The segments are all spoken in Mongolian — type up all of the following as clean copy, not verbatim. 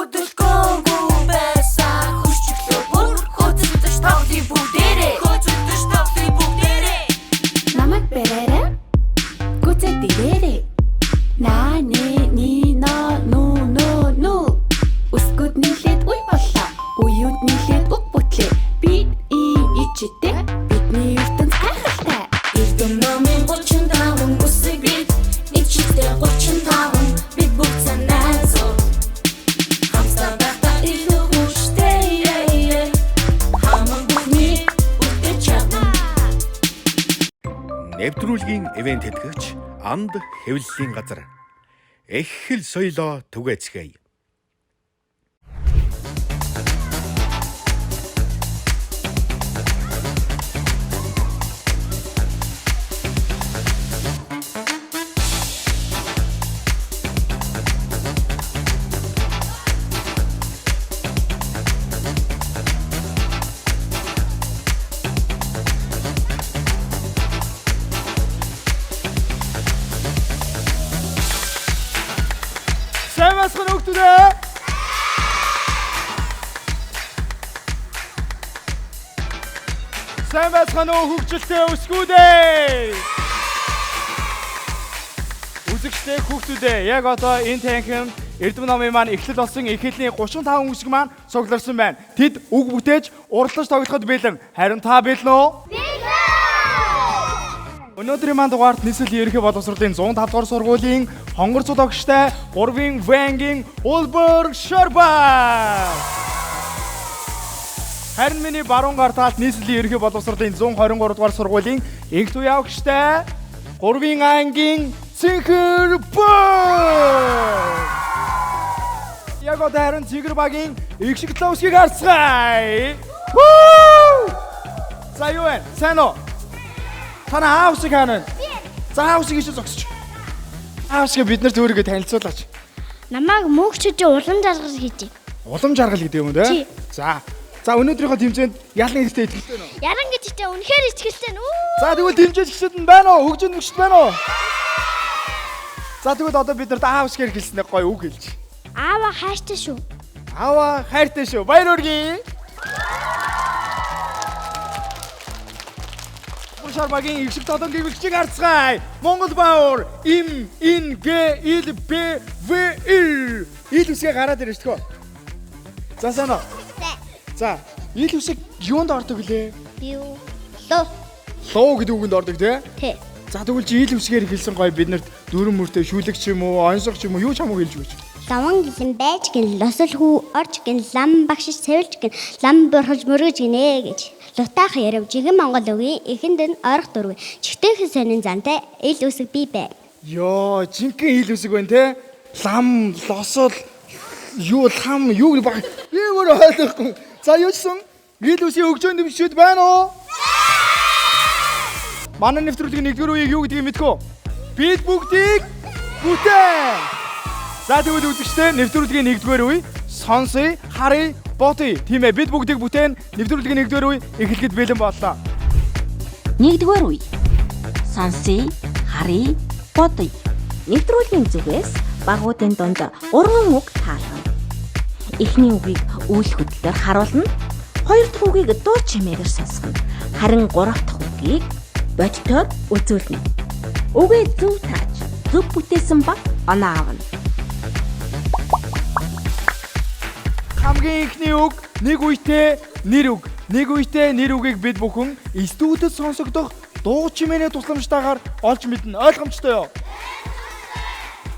хөдөлгөөнгүй байсан хүчтэй бүр хөдөлдөж тавлын бүгдээрээ намайг бэрээрээ гүцэд дээрээ наа не ни на ну Үсгүүд нийлээд үе боллоо. Уюуд нийлээд үг бүтлээ. Бид ичтэй бидний ертөнц гайхалтай. Эрдэм номын 35 үсэг бид ичтэй 35 бид бүгд санаа зов. Хамстаа байхдаа илүү хүчтэй. Хамаг бүхний үтэ чадна. Нэвтрүүлгийн ивент тэтгэгч Анд хэвлэлийн газар. Эхэл соёлоо түгээцгээе. Сайн байна уу хүүхдүүдээ? Сайн байна уу хөгжилтэй өсгүүдээ? Үзэгчтэй хүүхдүүдээ яг одоо энэ танхимд Эрдэм номын маань эхлэл болсон эхлэлийн 35 үсэг маань цугларсан байна. Тэд үг бүтээж уралдаж тоглоход бэлэн. Харин та бэлэн үү? Өнөөдрийн маань дугаарт нийслэлийн ерөнхий боловсролын 105 дугаар сургуулийн хонгор цулагчтай 3-ын Вэнгийн Улбер Шорба. Харин миний баруун гар талд нийслэлийн ерөнхий боловсролын 123 дугаар сургуулийн инх туу явагчтай 3-ын ангийн Цэнхэр Бөө. Яг одоо харин Цэнхэр багийн их шиг лоусгийг харцгаая. За юу вэ? Сайн уу? Тана хаусыг хаана? За хаусыг ичээ зогсож. Хаусыг бид нар өөрийгөө танилцуулаач. Намайг мөнхчөж улам жаргал хийж. Улам жаргал гэдэг юм уу те? За. За өнөөдрийнхөө тэмцээнд ялан ихтэй итгэлтэй нөө. Яран гэж ичээ үнэхээр ичгэлтэй нүү. За тэгвэл тэмцээж гисэд нь байна уу? Хөгжин мөгчт байна уу? За тэгвэл одоо бид нарт хаусгээр хэлснээр гоё үг хэлж. Аава хайртай шүү. Аава хайртай шүү. Баяр хүргэе. Шарбагийн их шиг тодонгийн вигчиг харцгаая. Монгол баавар им ин г ил б в ил. Ил үсгээ гараад ирж тгөө. За санаа. За, ил үсэг юунд ордог лээ? Юу. Лоо. Лоо гэдэг үгэнд ордог тий? Тий. За тэгвэл чи ил үсгээр хэлсэн гоё биднэрт дөрөн мөртөө шүлэг ч юм уу, онцох ч юм уу юу ч хамаагүй хэлж өгөөч. Лаван гэлэн байж гэн лосол хүү орж гэн лам багшиж цэвэрж гэн лам борхож мөрөж гинэ гэж. Лутаах ярав жигэн Монгол үгийн эхэнд нь орох дургүй. Чигтэйхэн сонин зантай ил үсэг би бай. Йоо, жинхэнэ ил үсэг байна те. Лам, лосол, юу лам, юу баг. Би өөр ойлгохгүй. За юусэн? Ил үсгийн хөгжөөнд нэмшүүд байна уу? Манай нэвтрүүлгийн 1-р үеийг юу гэдгийг мэдгүй. Бид бүгдийг бүтээн. За тэгвэл үзэгчдээ нэвтрүүлгийн 1-р үе сонсъё, харъя, бодъё. Тийм ээ, бид бүгдийг бүтээн нэвтрүүлгийн 1-р үе эхлэхэд бэлэн боллоо. 1-р үе. Сонсъё, харъя, бодъё. Нэвтрүүлгийн зүгээс багуудын дунд урган үг таалгана. Эхний үгийг үйл хөдлөлөөр харуулна. Хоёр дахь үгийг дуу чимээгээр сонсгоно. Харин гурав дахь үгийг бодитоор үзүүлнэ. Үгээ зөв тааж, зөв бүтээсэн ба оноо авна. Хамгийн ихний үг нэг үедээ нэр үг. Нэг үедээ нэр үгийг бид бүхэн студид сонсогдох дуу чимээний тусламжтайгаар олж мэднэ. Ойлгомжтой юу?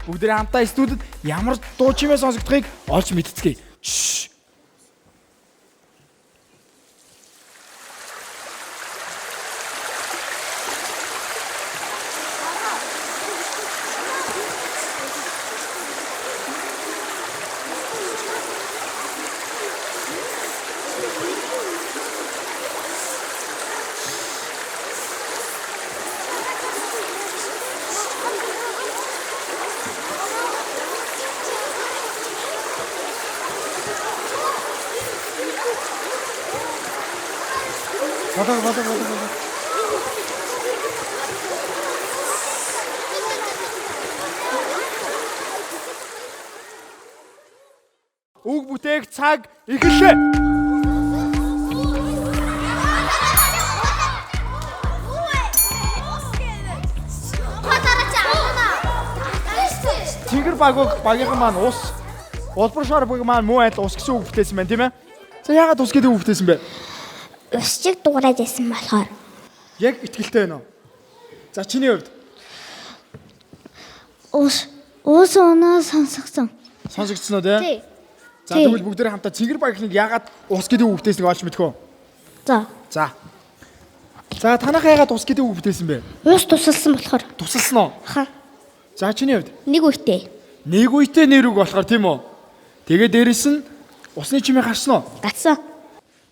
Бүгдээ хамтаа студид ямар дуу чимээ сонсогдохыг олж мэдцгээе. Шш. Бодоо. үг бүтээх цаг эхэллээ. Чихэр багийнхан маань ус, улбар шар баг маань муу адил ус гэсэн үг бүтээсэн байна, тийм ээ? За яагаад ус гэдэг үг бүтээсэн бэ? Усчиг дуурайж байсан болохоор. Яг итгэлтэй байна уу? За чиний хувьд Уус оноо сонсгосон. сонсогдсон уу те? Тий. За тэгвэл бүгдээ хамтаа чихэр багийнхыг яагаад ус гэдэг үг бүтээснийг олж мэдэх үү? За. За танах яагаад ус гэдэг үг бүтээсэн бэ? Уус тусалсан болохоор. Тусалсан уу? Ха. За чиний хувьд Нэг үедээ нэг үедээ нэр үг болохоор тийм үү? Тэгээд дээрэс нь усны чимээ гарсан уу? гацсан.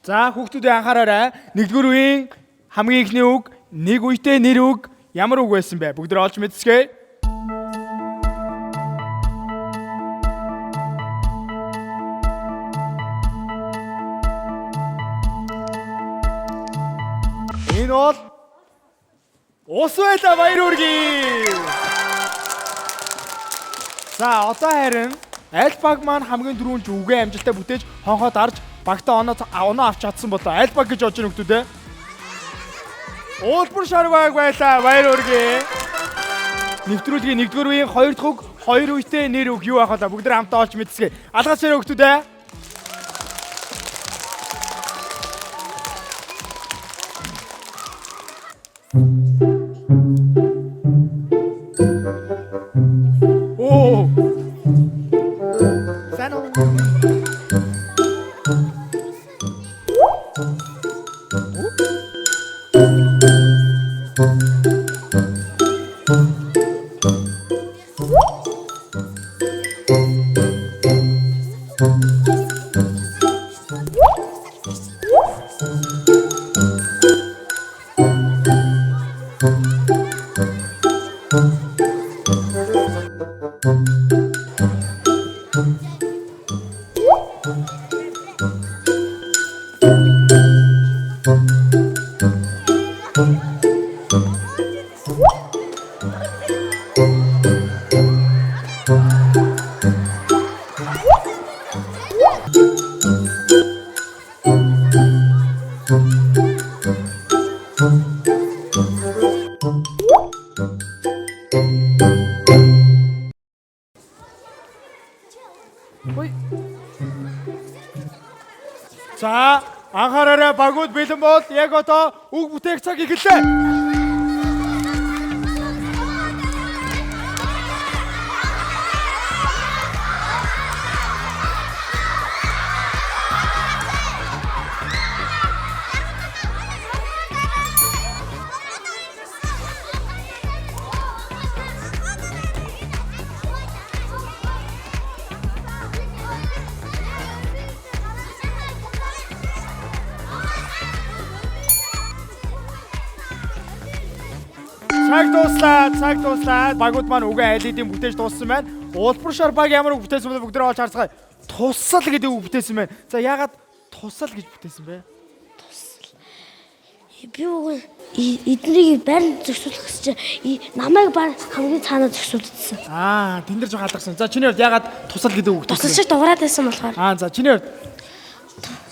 За хүүхдүүдээ анхаараарай. Нэгдүгээр үеийн хамгийн ихний үг нэг үедээ нэр үг ямар үг байсан бэ? Бүгд олж мэдсгээ. Энэ бол ус байлаа, баяр хүргэе. За одоо харин аль баг маань хамгийн түрүүнд үгээ амжилттай бүтээж хонхоо дарж багтаа оноо авч чадсан болоо. Аль баг гэж бодож байна хүмүүс те? Улбар шар баг байлаа, баяр хүргэе. Нэвтрүүлгийн 1-р үеийн 2 дахь үг 2 үетэй нэр үг юу байх вэ? Бүгд хамтаа олж мэдсгээ. Алгаач ширээ хүмүүс те? Оо. Сано. За анхаараарай, багууд бэлэн бол яг одоо үг бүтээх цаг эхэллээ. Цаг дуслаа. Багууд маань үгээ аль хэдийн бүтээж дууссан байна. Улбар шар баг ямар үг бүтээсэн бэ бүгд олж харцгаая. Тусал гэдэг үг бүтээсэн байна. За яагаад тусал гэж бүтээсэн бэ? Би үгүй эднийг барин зөксүүлэх гэж намайг баг хамгийн цаанаа зөксүүлсэн. Тэн дээр жоо халдсан. За чиний хувьд яагаад тусал гэдэг үг бүтээсэн бэ? Тусалчиг дуурайд байсан болохоор. За чиний хувьд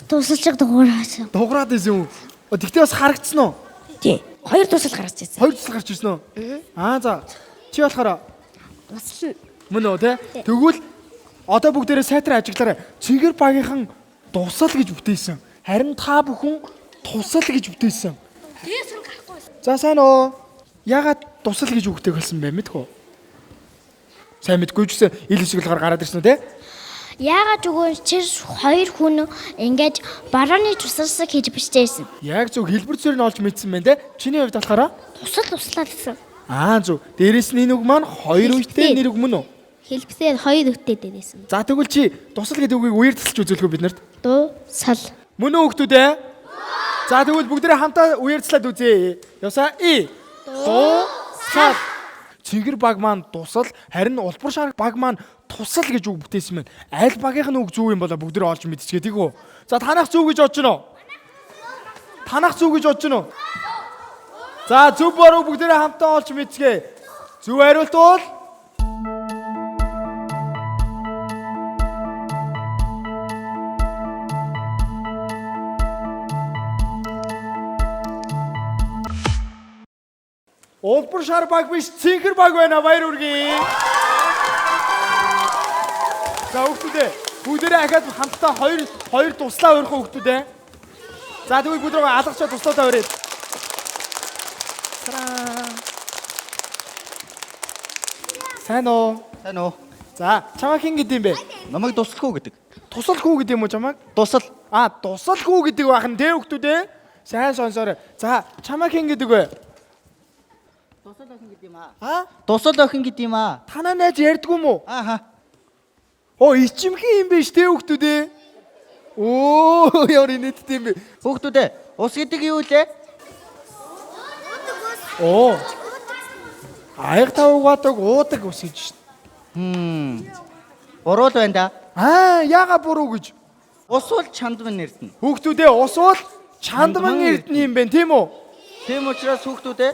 Тусалчиг дуурайсан. дуграад байсан юм. Тэгтээ бас харагдсан уу? Тий. 2 тусал гарч ирсэн. 2 тусал гарч ирсэн үү? За чи болохоор Бас мөн үү те? Тэгвэл одоо бүгдээрээ сайтар ажиглаарай. Чихэр багийнхан тусал гэж бүтээсэн. Харин та бүхэн тусал гэж бүтээсэн. Тэгээ сан гарахгүй. За сайн уу? Ягаад тусал гэж үгтэй болсон бэ? Мэдгүй. Сайн мэдгүй ч гэсэн ил хэсэг болохоор гараад ирсэн үү те? Яагаад өгөө чи 2 хүн ингэж барааны тусалсаг хийж бичсэн. Яг зөв хэлбэр зэрэг нь олж мэдсэн байна те? Чиний хувьд болохоор Туслаа гэсэн. зөв. Дээрээс нь энэ үг маань 2 үетэй нэр үг мөн үү? Хэлбэрээр 2 үгтэй дээрээсэн. За тэгвэл чи тусал гэдэг үгийг үгээр тасалж үзүүлэх үү бид нарт? Тусал. Мөн үү хүүхдүүд ээ? За тэгвэл бүгдээ хамтаа үерцлээд үзье. Явсаа тусал. Чихэр баг маань тусал, харин улбар шар баг маань тусал гэж үг бүтээсэн байна. Аль багийнх нь үг зөв юм болоо бүгдээ олж мэдчихээ тийм үү? За танах зөв гэж бодож байна уу? Танах зөв гэж бодож байна уу? За зөв буруу бүгдээ хамтаа олж мэдчихээ. Зөв хариулт бол Улбар шар баг биш цэнхэр баг байна. Баяр үргэе. За хүүхдүүдээ бүгдээрээ ахаад хамтдаа хоёр туслаа өрхөө хүүхдүүдээ. За тэгвэл бүгд рүү алгачаа туслаадаа өрөөд. Сайн уу? Сайн уу? За чамаа хэн гэдэг юм бэ? Намайг туслах уу гэдэг. Тусал хүү гэдэг юм уу чамаа? Тусал. Тусал хүү гэдэг бахан тэ хүүхдүүдээ. Сайн сонсоорой. За чамаа хэн гэдэг вэ? Тусал охин гэдэг юм аа. Тусал охин гэдэг юм аа. Танаа найз ярьдгүй юм уу? Ааха. Ичимхэн юм биш тэ хүүхдүүдээ. Яар инээдтэй юм бэ? Хүүхдүүдээ ус гэдэг юу лээ? Аяг тавуугадаг уудаг ус гэж шин. Буруу л байна да. Яага буруу гэж? Ус бол чандман эрдэнэ. Хүүхдүүдээ ус бол чандман эрдэнэ юм бэ, тийм үү? Тийм учраас хүүхдүүдээ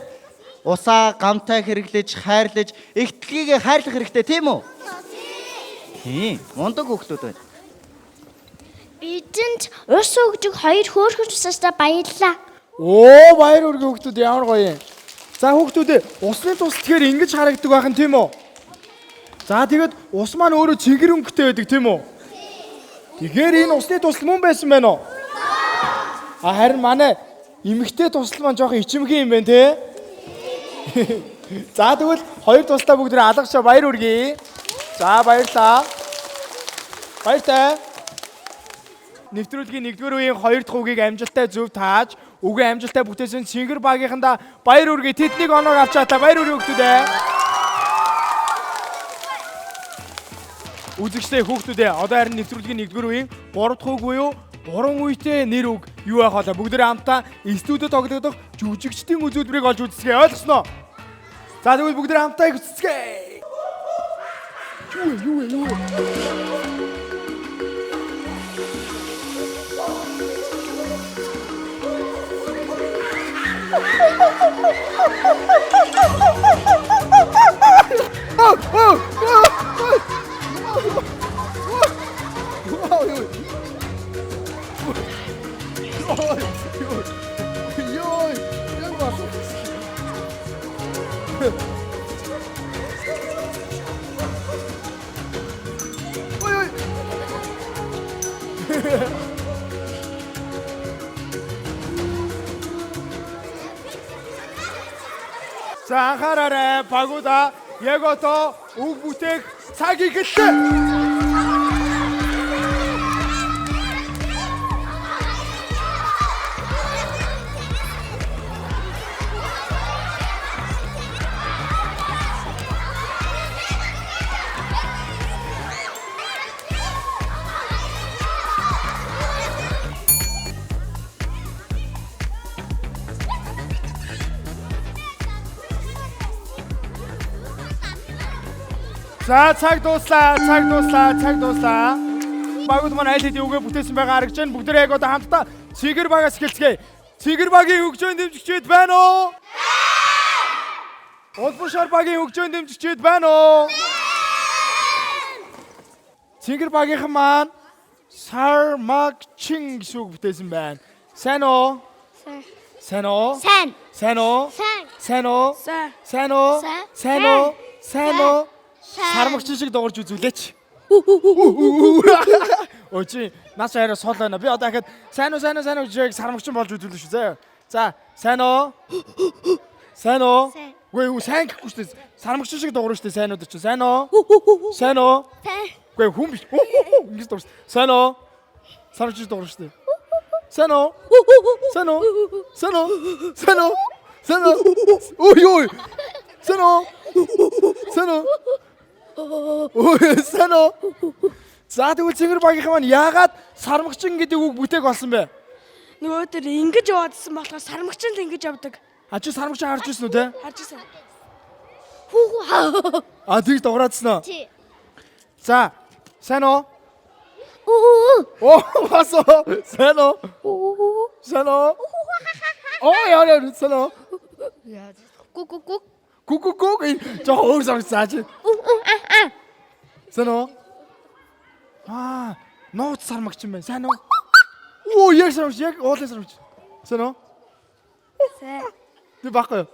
усаа гамтай хэрэглэж, хайрлаж, ихтлгийг хайрлах хэрэгтэй, тийм үү? Тийм. Мундаг хүүхдүүд байна. Бидэнд ус өгдөг хоёр хөөрхөн тусаастаа баярлалаа. Баяр үргээ хүүхдүүд ямар гоё юм. За хүүхдүүдээ усны тусал тэгэхээр ингэж харагддаг байх нь тийм үү? За тэгээд ус маань өөрөө цэгэр өнгөтэй байдаг тийм үү? Тэгэхээр энэ усны тусал мөн байсан байна уу? Харин манай эмэгтэй тусал маань жоохон ичимхэн юм байна те. За тэгвэл хоёр туслаа бүгд алгачаа баяр үргээ. За баярлаа. Баяртай. Нэвтрүүлгийн 1-р үеийн 2 дахь үгийг амжилттай зөв тааж, үгээ амжилттай бүтээсэн Цэнгэр багийнхандаа баяр үргээ тэднийг оноор авчаатаа баяр үргээ өгтүүдээ. Үзэгчтэй хүүхдүүдээ одоо харин нэвтрүүлгийн 1-р үеийн 3 дахь үг буюу 3 үетэй нэр үг юу байх вэ? Бүгдээ хамтаа студиуд тоглогдох жүжигчдийн үзүүлбэрийг олж үзцгээе. Ойлгосноо? За тэгвэл бүгдээ хамтаа үзцгээе. Юу. За анхаараарай, багуудаа яг одоо үг бүтээх цаг эхэллээ. За цаг дуслаа. Багууд маань аль хэдийн үгээ бүтээсэн байгаа харагдаж байна. Бүгдээ яг одоо хамтдаа Цэнгэр багаас эхэлцгээе. Цэнгэр багийн хөгжөөнд дэмжигчид байна уу? Улбар шар багийн хөгжөөнд дэмжигчид байна уу? Цэнгэр багийнхан маань Сармагчин гэсэн үг бүтээсэн байна. Сайн уу? Сайн уу? Сармагчин шиг дуурж үзүүлээч. Чи нас хараа сол байна. Би одоо дахиад сайн уу гэж сармагчин болж үзүүлнэ шүү заяа. За, сайн уу? Үгүй юу сайн гэхгүй шүү дээ. Сармагчин шиг дуурна шүү дээ сайнууд чинь. Сайн уу? Үгүй хүн биш. Ингэж дуурна. Сайн уу? Сармагчин шиг дуурна шүү дээ. Сайн уу? Ой. Сайн уу? За тэгвэл Цэнгэр багийнхан маань яагаад сармагчин гэдэг үг бүтээг болсон бэ? Нөгөө тэр ингэж яваадсан болохоор сармагчин л ингэж явдаг. Чи сармагчин харж ирсэн үү те? Харж ирсэн. Тэгж дуграадсан уу? Тий. За, сайн уу? Басо. Сайн уу? Яа, сайн уу? Гүг. Жоо өөр сонсож. Сайн уу? Нууц сармагчин байна. Сайн уу? Яг сармагчин, яг уулын сармагчин. Сайн уу? Сайн. Ти баггүй.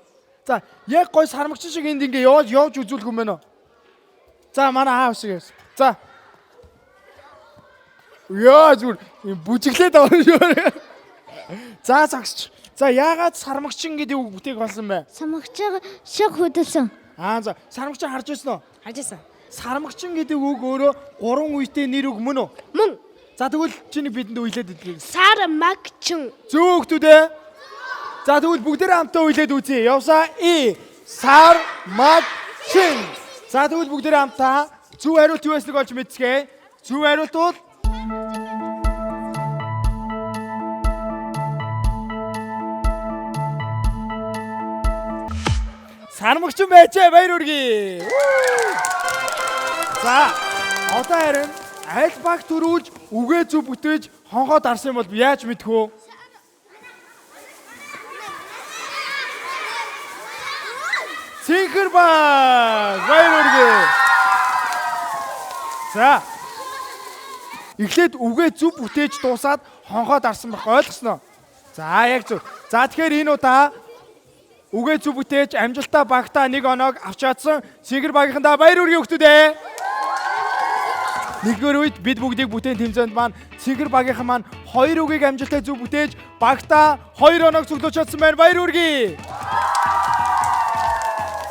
За, яг гой сармагчин шиг энд ингээ явж үзүүлэх юм байна уу? За, манай аав шиг. За. Яа зүгээр бүжиглээд авах шүү. За, загсч. За, яагаад сармагчин гэдэг үг бүтээх болсон бэ? Самгчин шиг хөдөлсөн. За, сармагчин харж ирсэн үү? Харж ирсэн. Сармагчин гэдэг үг өөрөө 3 үетэй нэр үг мөн үү? Мөн. За, тэгвэл чиний бидэнд үйлээд идэх. Сармагчин. Зөв хөлтүүдээ. За, тэгвэл бүгдээрээ хамтдаа үйлээд үзье. Явсаа сармагчин. За, тэгвэл бүгдээрээ хамтдаа зөв хариулт юу байсныг олж мэдцгээе. Зөв хариулт бол сармагчин байжээ. Баяр хүргэе. За, одоо харин аль баг төрүүлж үгээ зөв бүтээж хонхоо дарсан юм бол яаж мэдэх вэ? Цэнхэр баг. Баяр хүргэе. За. Эхлээд үгээ зөв бүтээж дуусаад хонхоо дарсан байх. Ойлгосноо? За, яг зөв. За, тэгэхээр энэ удаа үгээ зөв бүтээж амжилтаа багтаа 1 оноог авч чадсан Цэнхэр багийнхандаа баяр хүргэе хүмүүстээ. Нэгдүгээр үед бид бүгдийг бүтээн тэмцээнд маань Цэнхэр багийнхан маань 2 үгийг амжилттай зөв бүтээж багтаа 2 оноог цуглуулж чадсан байна. Баяр хүргэе.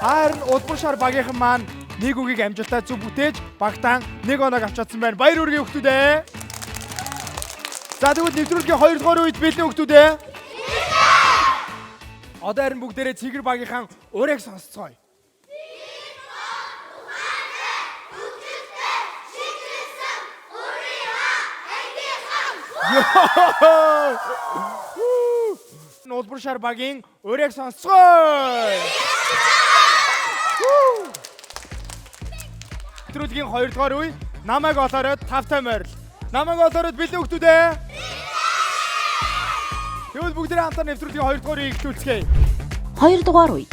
Харин Улбар шар багийнхан маань 1 үгийг амжилттай зөв бүтээж багтаа 1 оноог авч чадсан байна. Баяр хүргэе хүмүүстээ. За, тэгвэл нэвтрүүлгийн 2 дугаар үед бэлэн хүмүүстээ. Одоо харин бүгдээрээ Цэнхэр багийнхан өөрийг сонсцгоё. Улбар шар багийн өөрийг сонсцгоё. Нэвтрүүлгийн 2 дугаар үе намайг олоорой тавтай морил. Намайг олоорой бэлэн хүмүүстээ. Тэгвэл бүгдээрээ хамтдаа нэвтрүүлгийн 2 дугаар үеийг эхлүүлцгээе. 2 дугаар үе.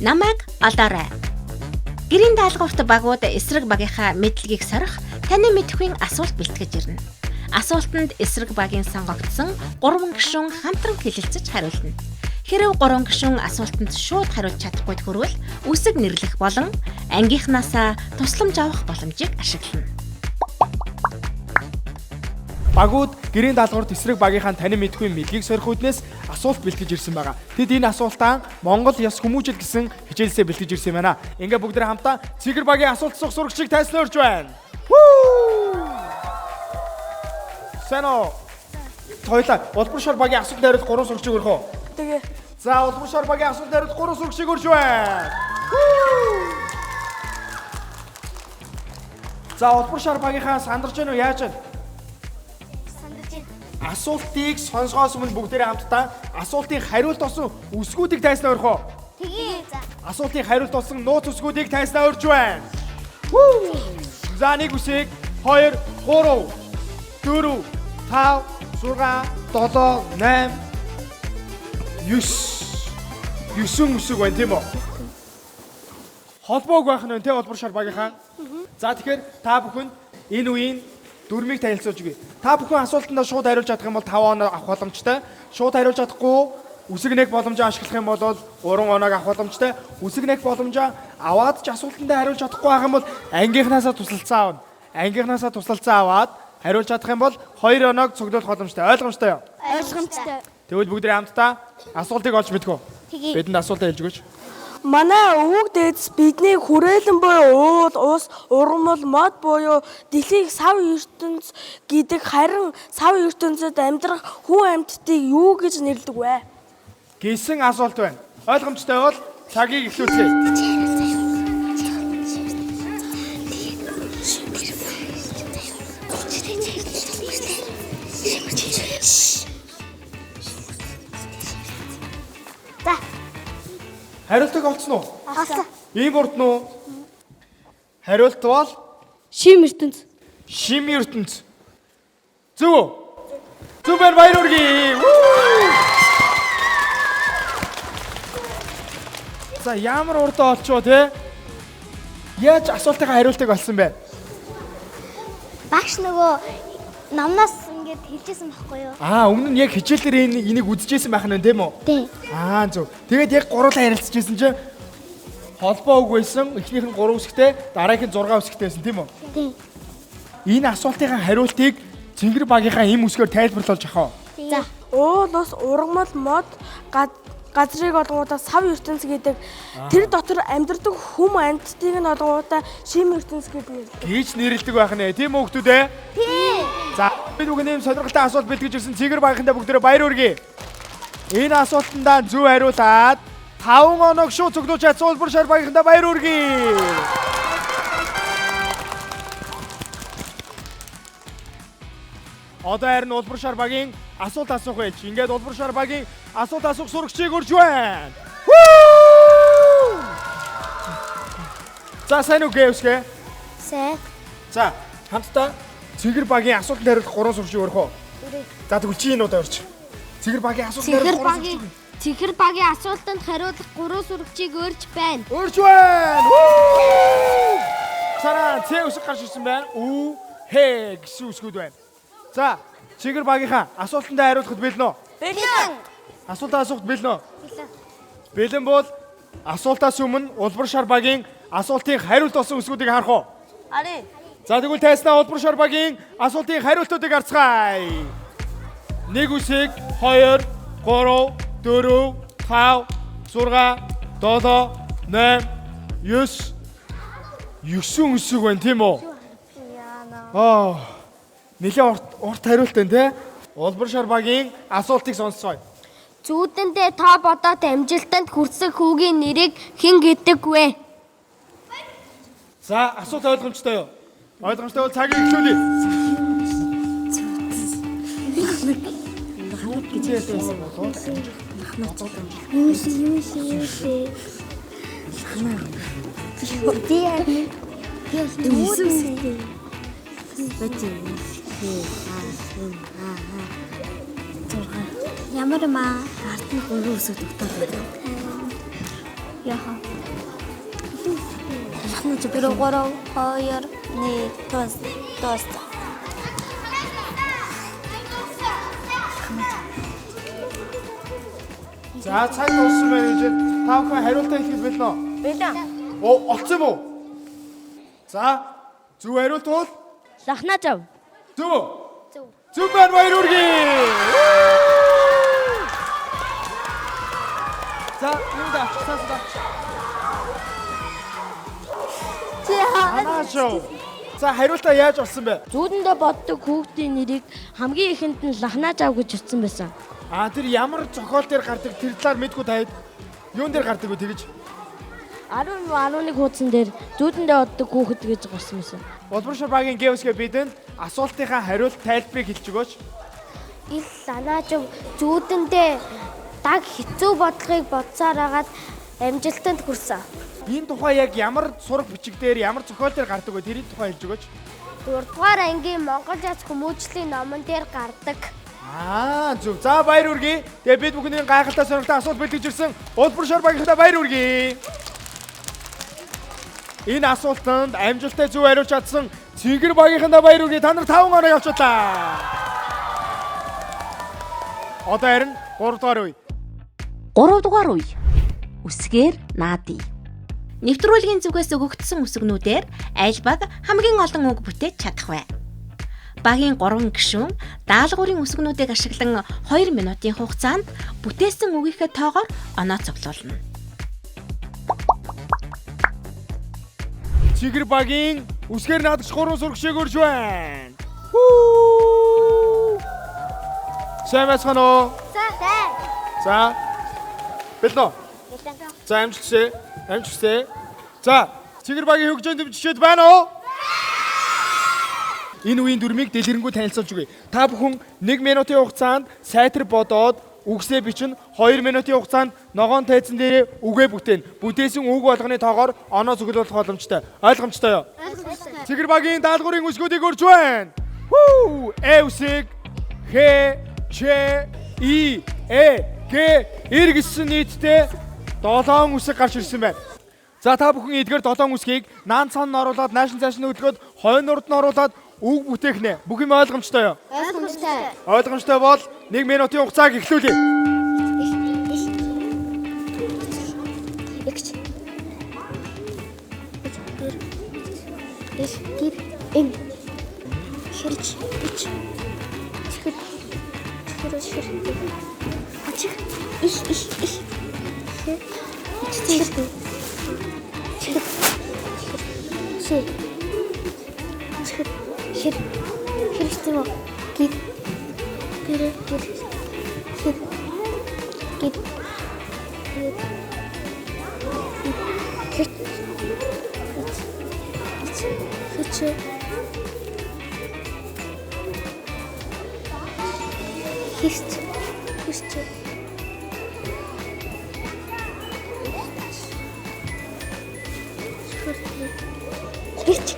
Намайг олоорой. Гэрийн даалгаварт багууд эсрэг багийнхаа мэдлэгийг сорих таны мэдхийн асуулт бэлтгэж ирнэ. Асуултанд эсрэг багийн сонгогдсон 3 гишүүн хамтран хэлэлцэж хариулна. Хэрэв 3 гишүүн асуултанд шууд хариулж чадахгүй тохиолдол үсэг нэрлэх болон ангийнхнаасаа тусламж авах боломжийг ашиглана. Багууд гэрийн даалгаварт эсрэг багийнхаа таны мэдхгүй мэдлэгийг сорих үүднээс асуулт бэлтгэж ирсэн байгаа. Тэд энэ асуултаа Монгол Ёс Хүмүүжил гэсэн хичээлсээ бэлтгэж ирсэн юм байна. Ингээ бүгдээ хамтаа Цэнхэр багийн асуулт асуух сурагчийг тайлбарлаж байна. Сэно. Тойлоо. Улбар шар багийн асуулт хариулт 3 сурагчийг өргөх үү? Тэгээ. За, Улбар шар багийн асуулт хариулт 3 сурагчийг өрж байна. За, Улбар шар багийнхаа сандарч гэнэ үү? Яаж вэ? Асуултыг сонсгоос өмнө бүгдээрээ хамтдаа асуултын хариулт болсон үсгүүдийг тайснаа өргөх үү? Тэгээ. Асуултын хариулт болсон нууц үсгүүдийг тайснаа өрж байна. За, нэг үсэг 2 3 4 5 6 7 8 9 үсэг байна тийм үү? Холбоог байх нь тийм Улбар шар багийнхаа. За, тэгэхээр та бүхэн энэ үеийн дөрмийг танилцуулж өгье. Та бүхэн асуултандаа шууд хариулж чадах юм бол 5 оноо авах боломжтой. Шууд хариулж чадахгүй үсэг нэг боломжоо ашиглах юм бол 3 оноог авах боломжтой. Үсэг нэг боломжоо аваад ч асуултандаа хариулж чадахгүй байх юм бол ангийнхнаасаа тусалцаа авна. Ангийнхнаасаа тусалцаа аваад хариулж чадах юм бол 2 оноог цуглуулах боломжтой. Ойлгомжтой юу? Ойлгомжтой. Тэгвэл бүгдээ хамтдаа асуултыг олж мэдгүү. Тэгээ. Бидэнд асуултаа хэлж өгөөч. Манай өвөг дээдс бидний хүрээлэн буюу уул, ус, ургамал, мод буюу дэлхийг сав ертөнц гэдэг харин сав ертөнцид амьдрах хүн амьтдыг юу гэж нэрлэдэг вэ? Гэсэн асуулт байна. Ойлгомжтой бол цагийг эхлүүлцгээе. За. Хариултыг олцсон уу? Олсон. Ийм урд нь уу? Хариулт бол Шим ертөнц. Шим ертөнц. Зөв. Зөв баяр хүргэе. За, ямар урдаа олчоо те? Яаж асуултын хариултыг олсон бэ? Багш нөгөө номноос ингэ гэд хэлжсэн байхгүй юу? Өмнө нь яг хичээлээр энийг үзчихсэн байх нь тийм үү? Тий. Зөв. Тэгээд яг гурлаа ярилцчихсэн чинь холбоо үг байсан. Эхнийх нь 3 үсэгтэй, дараагийнх нь 6 үсэгтэй байсан тийм үү? Тий. Энэ асуултын хариултыг Цэнгэр багийнхаа эм үсгээр тайлбарлаж авах. За. Уул ус ургамал мод газрыг олгоодаа сав ертөнц гэдэг тэр дотор амьдардаг хүм амьтдыг нь олгоодаа шим ертөнц гэдэг. Гэж нэрлэдэг байх нэ. Тийм үү хүмүүдээ? Тий. За бид бүгд нэм сонирхолтой асуулт бэлтгэж ирсэн Цэнгэр багийнхаа бүгдээрээ баяр хүргэе. Энэ асуултандаа зөв хариулаад 5 оног шууд цогдуулж чадсан улбар шар багийнхаа баяр хүргэе. Одоо харин улбар шар багийн асуулт асуух байлч. Ингээд улбар шар багийн асуулт асуух сурагчийг урьж байна. За сайн уу гэвсгэ? Сайн. За хамтдаа Цэнгэр багийн асуултанд хариулах 3 сурагчийг өрөх үү? За тэгвэл чи энэ удаа урьж. Цэнгэр багийн асуултанд хариулах 3 сурагчийг. Цэнгэр багийн асуултанд хариулах 3 сурагчийг урьж байна. Урьж байна. Сара цэ үсэг гарч ирсэн байна. Хэ гэсэн үсгүүд байна. За Цэнгэр багийнхаа асуултанд хариулахад бэлэн үү? Бэлэн. Асуултаа асуухад бэлэн үү? Бэлэн бол асуултаас өмнө улбар шар багийн асуултын хариулт болсон үсгүүдийг харах уу? Ари. За тэгвэл тайснаа улбар шар багийн асуултын хариултуудыг харцгаая. 1 үсэг 2 3 4 5 6 7 8 9 үсэг байна тийм үү? Нэлээд урт хариулт байна те. Улбар шар багийн асуултыг сонсцгоё. Зүүдэндээ та бодоод амжилтанд хүрсэн хүүгийн нэрийг хэн гэдэг вэ? За асуулт ойлгомжтой юу? Ойлгомжтой бол цагийг эхлүүлье. Ямар маа ард нь 3 үсэг тогтоод байна. Яха. 3 2 1 тост. За цаг дууссан байна гэж та бүхэн хариултаа хэлэх бэлэн үү? Бэлэн. Олцсон уу? За зөв хариулт бол Лахна жав. зөв. Зөв байна баяр хүргэе. За юу да цаасаа. Анаашо. За хариултаа яаж олсон бэ? Зүүдэндээ боддог хүүхдийн нэрийг хамгийн ихэнд нь Лахнаж ав гэж утсан байсан. Тэр ямар зохиол дээр гардаг тэр талаар мэдгүй таад юун дээр гардаг вэ тэгэж? 11 хуудсан дээр зүүдэндээ боддог хүүхэд гэж гарсан байсан. Улбар шар багийн гэвсгээ бидэнд асуултынхаа хариулт тайлбарыг хэлж өгөөч. Ил ланаажв зүүдэндээ даг хэцүү бодлогыг бодсоор агаад амжилтанд хүрсэн. Энэ тухай яг ямар сураг бичиг дээр ямар зохиол дээр гардаг вэ? Тэрийн тухай хэлж өгөөч. 4 дугаар ангийн Монгол яз хүмүүжлийн номон дээр гардаг. Зөв. За баяр хүргэе. Тэгээ бид бүхний гайхалтай сонирхолтой асуулт бэлтгэж ирсэн улбар шар багийнхаа баяр хүргэе. Энэ асуултанд амжилттай зөв хариулж чадсан Цэнгэр багийнхаа баяр хүргэе. Та нар 5 оноо явууллаа. Одоо харин 3 дугаар үе. 3 дугаар үе. Үсгээр наадий. Нэвтрүүлгийн зүгээс өгөгдсөн үсгнүүдээр аль баг хамгийн олон үг бүтээж чадах вэ? Багийн 3 гишүүн даалгаврын үсгнүүдийг ашиглан 2 минутын хугацаанд бүтээсэн үгийнхээ тоогоор оноо цуглуулна. Цэнгэр багийн үсгээр наадагч 3 сурагчийг өрж байна. Сайн байна уу? За. Бэлэн. За амжилтсэ. За, Цэнгэр багийн хөгжөөнд дэмжиж байна уу? Энэ үеийн дүрмийг дэлгэрэнгүй танилцуулж өгье. Та бүхэн 1 минутын хугацаанд сайтар бодоод үгсээ бичин 2 минутын хугацаанд ногоон тайзан дээр үгээ бүтээн. Бүтээсэн үг болгоны тоогоор оноо цуглуулах боломжтой. Ойлгомжтой юу? Ойлгомжтой. Цэнгэр багийн даалгаврын үсгүүдийг өрж байна. Э үсэг, Х, Ч, И, Г, Р гэсэн нийтдээ 7 үсэг гарч ирсэн байна. За та бүхэн эдгээр 7 үсгийг наан цаан нь оруулаад наашин цааш нь хөдөлгөөд хойно урд нь оруулаад үг бүтээх нэ. Бүх юм ойлгомжтой юу? Ойлгомжтой. Ойлгомжтой бол 1 минутын хугацааг эхлүүлье.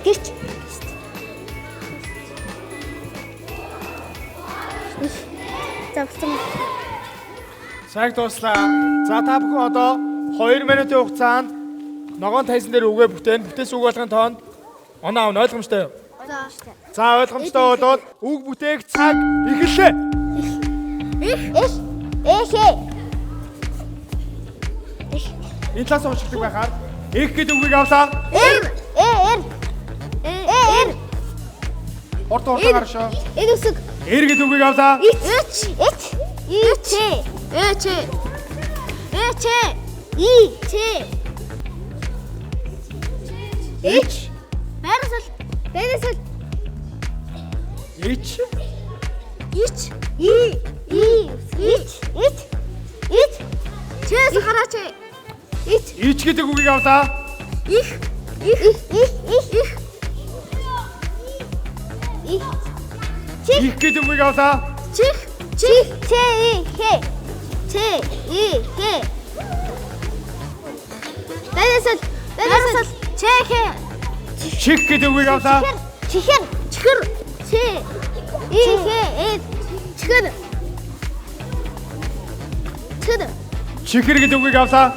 Гэрч. Цаг дуслаа. За та бүхэн одоо 2 минутын хугацаанд ногоон тайсан дээр үгээ бүтээн. Бүтээс үг болгохын тоонд оноо авна. Ойлгомжтой юу? За ойлгомжтой болоод үг бүтээх цаг эхэллээ. Энэ талаас уушигдаг байхаар их гэдэг үгийг авлаа. Орд гаршаа. Энэ үсэг. Гэдэг үгийг авлаа. Ич гэдэг үгийг авлаа. Их гэдэг үгийг авлаа. Чих гэдэг үгийг авлаа. Чихэр гэдэг үгийг авлаа.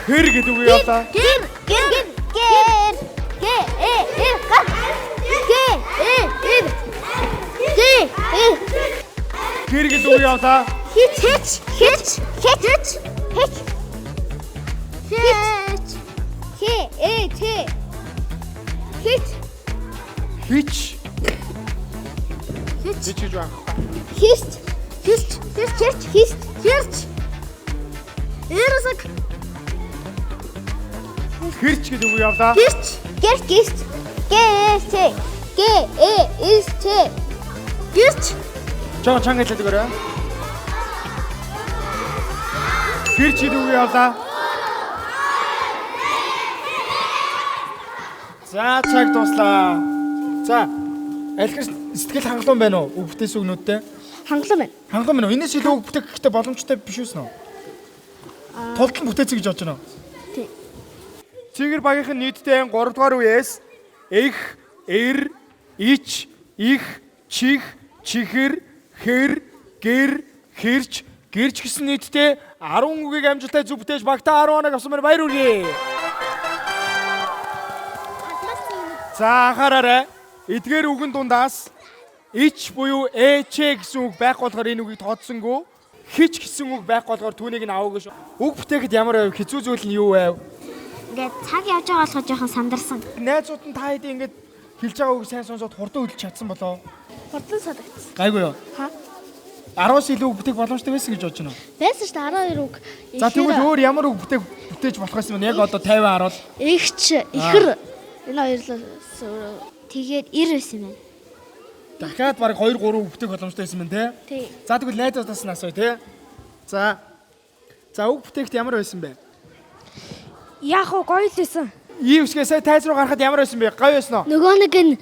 Хэр гэдэг үгийг авлаа. Гэр гэдэг үгийг авлаа. Хич. Хич гэж байна. Хэрч гэдэг үгийг авлаа. Чанга хэлээд өгөөрэй. Хэрч гэдэг үгийг авлаа. За цаг дуслаа. За алхир сэтгэл хангалуун байна уу? Үг бүтээс үгнүүдтэй. Хангалуун байна. Хангалуун байна уу? Энэс илүү үг бүтээх гэхдээ боломжтой биш үсэн үү? Толтон бүтээцэй гэж бодож байна уу? Тий. Цэгэр багийнхан нийтдээ 3 дугаар үеэс их, эр, ич, их, чих, чихэр, хэр, гэр, хэрч, гэрч гэсэн нийтдээ 10 үгийг амжилттай зөв бүтээж багтаа 10 оног авсан мөр баяр хүргэе. За анхаараарай. Эдгээр үгэн дундаас ич буюу эч гэсэн үг байх болохоор энэ үгийг тооцсонгүй. Хич гэсэн үг байх болохоор түүнийг нь аваагүй шүү. Үг бүтээхэд ямар хэцүү зүйл нь юу вэ? Ингээд цаг явж байгаа болохоо жоохон сандарсан. Найзууд нь та хэд ингэж хэлж байгаа үг сайн сонсоод хурдан хөдөлж чадсан болоо. Хурдан санагдсан. Гайгүй юу? Ха? 10-аас илүү үг бүтээх боломжтой байсан гэж бодож байна уу? Байсан шүү дээ 12 үг. За тэгвэл өөр ямар үг бүтээж болох байсан бэ? Яг одоо 50 10-аад. Игч, ихэр энэ хоёрлоо тэгээд 90 байсан юм байна. Дахиад баг 2 3 үг бүтээх боломжтой байсан байна те. Тий. За тэгвэл найзуудаас нь асууя те. За үг бүтээхэд ямар байсан бэ? Яах вэ? Гоё л байсан. Ийвсгээ сая тайз руу гарахад ямар байсан бэ? Гоё байсан уу? Нөгөө нэг нь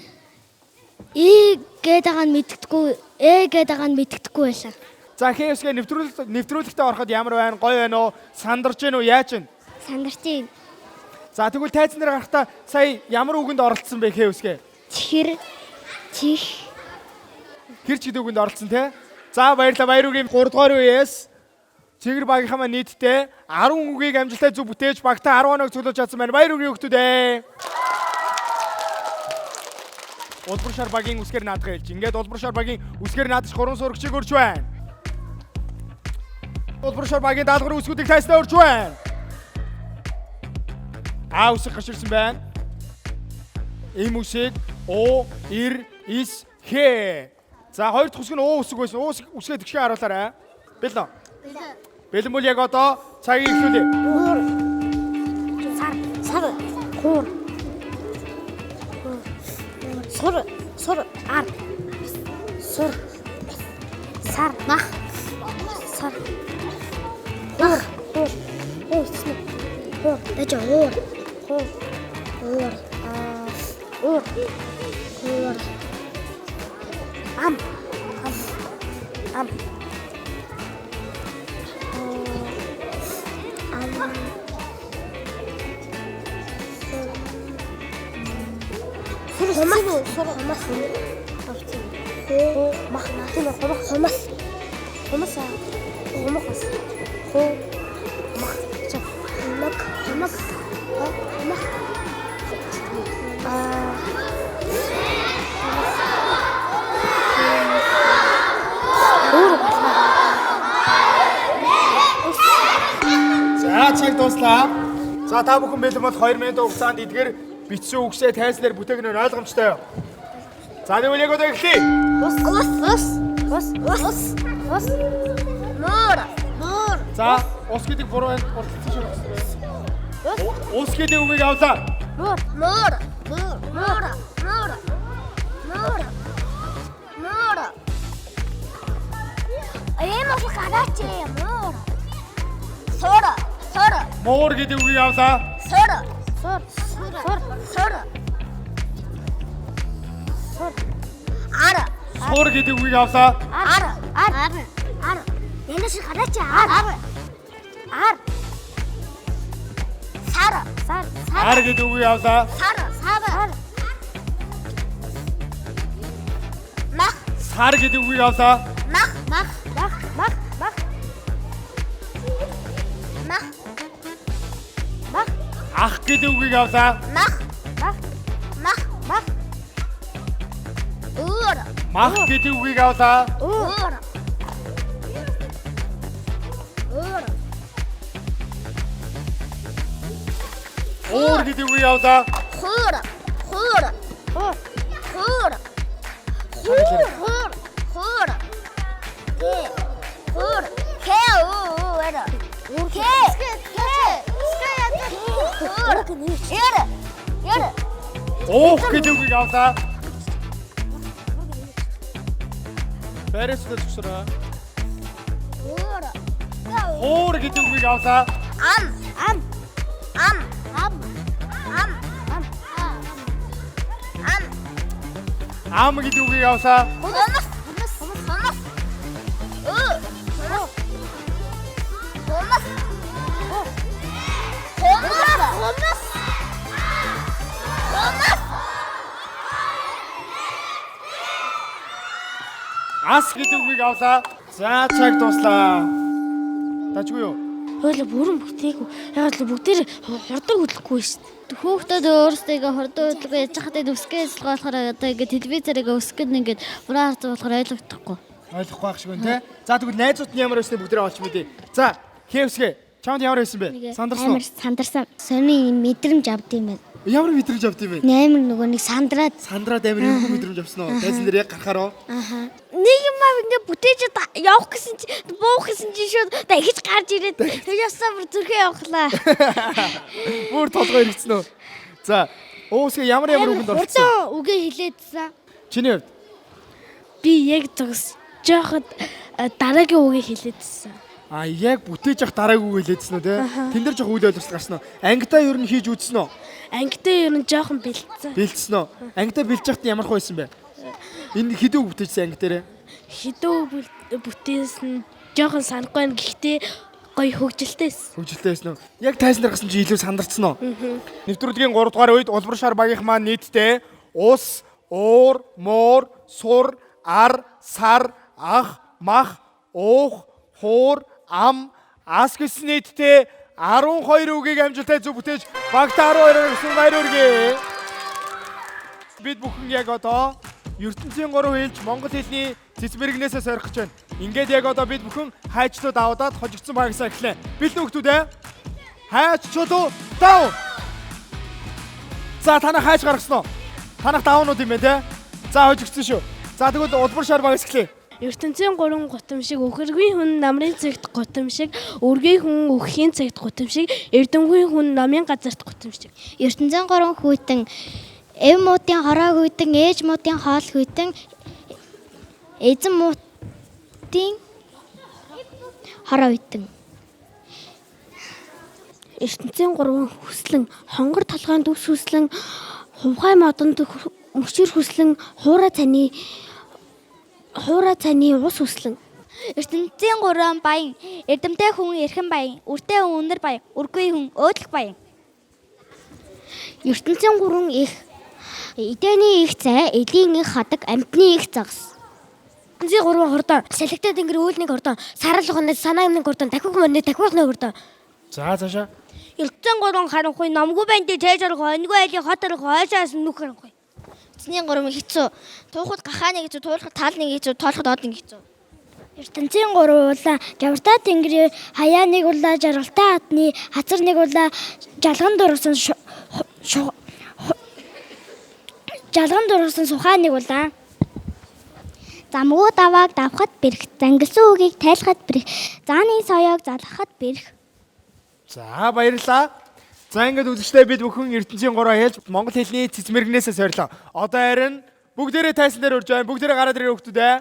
И гээд байгаа нь мэддэггүй, Э гээд байгаа нь мэддэггүй байлаа. За хээвсгээ нэвтрүүлэгтээ ороход ямар байна? Гоё байна уу? Сандарч байна уу? Яаж байна? Сандарчийн За тэгвэл тайзан дээр гарахтаа сая ямар үгэнд оролцсон бэ хээвсгээ? чихэр, чих, Хэрч гэдэг үгэнд оролцсон те. За баярлалаа. Баяр үргийн 3 дугаар үеэс Цэнгэр багийнхаа маань нийтдээ 10 үгийг амжилттай зөв бүтээж багтаа 10 оног цуглуулж чадсан байна. Баяр хүргэе хүүхдүүдээ. Улбар шар багийн үсгээр наадах хэлж. Ингээд улбар шар багийн үсгээр наадах 3 сурагчийг өрж байна. Улбар шар багийн даалгаврын үсгүүдийг тайснаа өрж байна. Үсэг гаширсан байна. Ийм үсэг О, Ир, Ис, Хэ. За хоёр дахь үсэг нь О үсэг байсан. О үсгээ тэгшээ харуулаарай. Бэлэн. Бэлэн бол яг одоо цагийг эхлүүлье. Сар хуур сур ар сур сар мах сар хуур эч хуур ам За цаг дуслаа. За та бүхэн бэлэн бол 2 минут хугацаанд эдгээр бичсэн үгсээ тайзнаар бүтээгнээр ойлгомжтой. За тэгвэл яг одоо эхлэе. ус мөр За ус гэдэг буруу урталцсан шүү дээ. Ус гэдэг үгийг авлаа. мөр Эмо гараач мөр сор Муур гэдэг үгийг авлаа. сор ар Сур гэдэг үгийг авлаа. ар Энэш гараач ар сар Ар гэдэг үгийг авлаа. сар мах Сар гэдэг үгийг авлаа. мах Ах гэдэг үгийг авлаа. мах уур Мах гэдэг үгийг авлаа. уур Уур гэдэг үгийг авлаа. хуур Уух гэдэг үгийг авлаа. Бэрэс төсөрөө. Хуур гэдэг үгийг авлаа. Ам гэдэг үгийг авлаа. Ас гэдэг үгийг авлаа. За цаг дуслаа. Дажгүй юу? Хойло бүрэн бүтээгүй. Яг л бүгдээр хордог хөдлөхгүй шүү дээ. Хүүхдүүд өөрсдөө хордоо хөдөлгөөн яж хахад үсгээ ажиллагаа болохоор одоо ингээд телевизээрээ үсгэд ингээд ураа харж болохоор ойлгохдохгүй. Ойлгохгүй байх шиг байна те. За тэгвэл найзууд нь ямар байсныг бүгдээ олж мэдээ. За хээвсгээ. Чамд ямар байсан бэ? Сандарсан уу? Амар сандарсан. Сони мэдрэмж авд юм байна. Ямар мэдрэмж авд юм бэ? Амар нөгөө нэг сандраад Сандраад амар юм мэдрэмж авсан уу? Тайзан дээр яг гарахаараа. нэг юм ингээд бүтээж явах гэсэн чи буух гэсэн чи шууд дахиж гарч ирээд ясаа бүр зүрхээ явахлаа. Бүр толгой ирсэн үү? За уусгээ ямар үгэнд орсон? Хурдан үгээ хилээдсэн. Чиний хувьд Би яг зогс жоохот дараагийн үгийг хэлээдсэн. яг бүтээж явах дараагийн үг хэлээдсэн үү те? Тэн дээр жоох үйл ойлголт гарсан уу? Ангидаа ер нь хийж үзсэн үү? Ангидаа ер нь жоохон бэлдсэн. Бэлдсэн үү? Ангидаа бэлж яхад ямар их байсан бэ? Энэ хэдэн үг бүтээжсэн анги дээрээ? Хідөө бүтээсэн жоохон санахгүй байна. Гэхдээ гоё хөгжилтэйсэн. Хөгжилтэйсэн үү? Яг тайзан дээр гасан чи илүү сандарсан уу? Нэвтрүүлгийн 3 дугаар үед улбар шар багийнх маань нийтдээ ус, уур, муур, сур, ар, сар, ах, мах, уух, хуур, ам, Ас гэсэн нийтдээ 12 үгийг амжилттай зөв бүтээж багтаа 12-оор өгсөн баяр хүргэе. Бид бүхэн яг одоо ертөнцийн 3 хэлж монгол хэлний цэцмэрэгнээсээ сорих гэж байна. Ингээд яг одоо бид бүхэн хайчдууд аваад хожигдсон багсаа эхлэе. Бэлэн хүмүүс ээ. Хайчдууд дав. За танаа хайж гаргасан уу? Танах давнууд юм байна те. За хожигдсон шүү. За тэгвэл улбар шар багс эхлэе. ертөнцийн 3 гутамшиг, өхөргийн хүн намрын цагт гутамшиг, өргийн хүн өхийн цагт гутамшиг, эрдэмгийн хүн намын газарт гутамшиг. ертөнцийн 3 хүйтэн эв муудын хороо хүйтэн, ээж муудын хоол хүйтэн, эзэн муудын хороо хүйтэн. ертөнцийн 3 хүслэн, хонгор толгойн дүс хүслэн, хувхай модонд мөчөр хүслэн, хуура цаны ус хүслэн. ертөнцийн 3 баян, эрдэмтэй хүн эрхэн баян, үртэй хүн өнөр баян, үргүй хүн өөдлөх баян. ертөнцийн 3 их эдэний их цай, эдийн их хадаг, амьтны их загас. ертөнцийн 3 хордоо, салхитай тэнгэр үйлнийг хордоо, сарал ухнаас санаа юмны хордоо, дахиух мөрний дахиухны хордоо. За цаашаа. ертөнцийн 3 харанхуй номгүй байнти тээж орох, онгүй айлын хот орох, ойшоос нүх харанхуй. Эцний 3 хэцүү. Туухад гахааны хэцүү, туурахад таалны хэцүү, тоолоход одын хэцүү. ертөнцийн 3 улаан, гявртай тэнгэрийн хаяа нэг улаан, жаргалтай хатны хацар нэг улаан, жалган дурсан сухаа нэг улаан. Замгуу давааг давхад бэрх, зангилсан үгийг тайлахад бэрх, зааны соёог залгахад бэрх. За баярлалаа. За ингээд үзэгчдээ бид бүхэн ертөнцийн 3 хэлж монгол хэлний цэцмэрэгнээсээ сорилоо. Одоо харин бүгдээрээ тайсан дээр урьж байна. Бүгдээрээ гараад ирээ хүүхдүүдээ.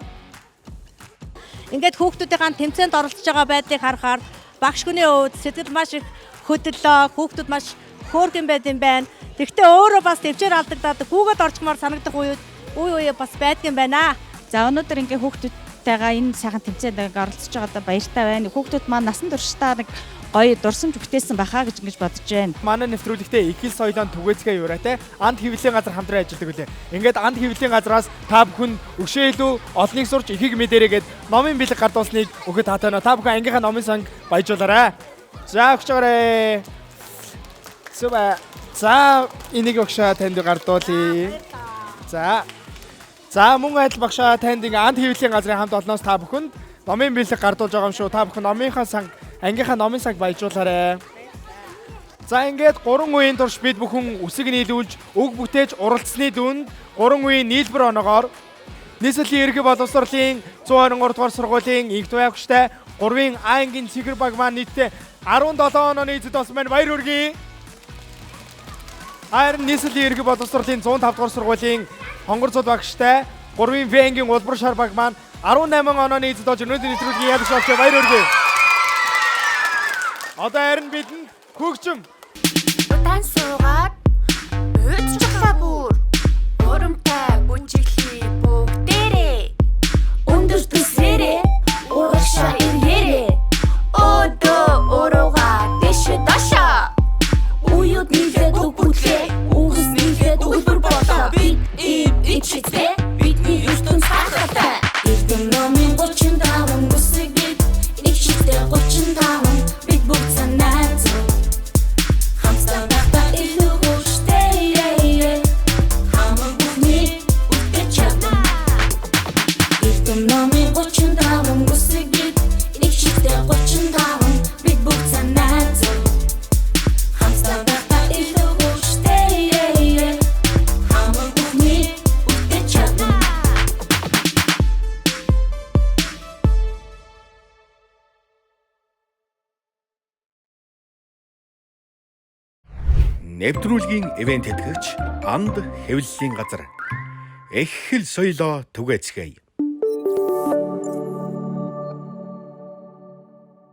Ингээд хүүхдүүдийн тэмцээнд оролцож байгаа байдлыг харахаар багш хүний өвд сэтгэл маш их хөдлөлөө, хүүхдүүд маш хөөргөн байд юм байна. Тэгвэл өөрөө бас төвчээр алдагдаад хүүгээд орчмоор санагдах үе бас байдаг юм байна. За өнөөдөр ингээ хүүхдүүдтэйгээ энэ сайхан тэмцээнд оролцож байгаадаа баяртай байна. Хүүхдүүд маань насан туршдаа нэг гоё дурсамж бүтээсэн бахаа гэж ингэж бодож байна. Манай нэвтрүүлэгтээ их хэл соёлын түгээцгээ юураатай анд хэвлэлийн газар хамтран ажилладаг үлээ. Ингээд анд хэвлэлийн газраас та бүхэн өшөө илүү олныг сурч ихийг мэдэрээгээд номын бэлэг гардуулсныг өгөхөд таатай нөө. Та бүхэн ангийнхаа номын санг баяжуулаарай. За өгч байгаарэ. Сүбэ. За энийг өгшөө танд гардуулъя. За мөн адил багшаа танд ингээ анд хэвлэлийн газрын хамт олноос та бүхэнд номын бэлэг гардуулж байгаа юм шүү. Та бүхэн номынхаа санг ангийнхаа номын цаг баяжуулаарай. За ингээд 3 үеийн турш бид бүхэн үсэг нийлүүлж, үг бүтээж уралцсны дүнд 3 үеийн нийлбэр оноогоор нийслэлийн ерөнхий боловсролын 123 дугаар сургуулийн инх туяагчтай 3-ын А ангийн цэгэр баг маань нийтдээ 17 онооны эзэд болсон байна. Баяр хүргэе. Харин нийслэлийн ерөнхий боловсролын 105 дугаар сургуулийн хонгор цул багштай 3-ын В ангийн улбар шар баг маань 18 онооны эзэд болж өнөөдрийн нэвтрүүлгийн ялагч болчихсон. Баяр хүргэе. Одоо харин бидэнд хөгжим. Удаан суугаад өөдчихлаа бүр. Урамтай бүнжиглий бүгдээрээ. Өндөр төсрээрээ урагшаа ирээрээ. Өдөө уруугаа дэш даша. Уюуд нийлээд үгүтлээ. Үгс нийлээд үлбэр болоо. Бид ичтэй бидний ертөнц хахалтай. Эрдэм номын 35 бүсэг бид ичтэй 35 бид бүгд санаа зов. Хамстаа багтаа илүү хүчтэй. Хамаг бүхний үтгэж чадна. Эрдэм номын 35 бүсэг бид ичтэй 35 бид бүгд санаа зов. Хамстаа багтаа илүү хүчтэй. Хамаг бүхний үтгэж чадна. Нэвтрүүлгийн ивент тэтгэгч анд хэвлэлийн газар. Их хэл соёлоо түгээцгээе.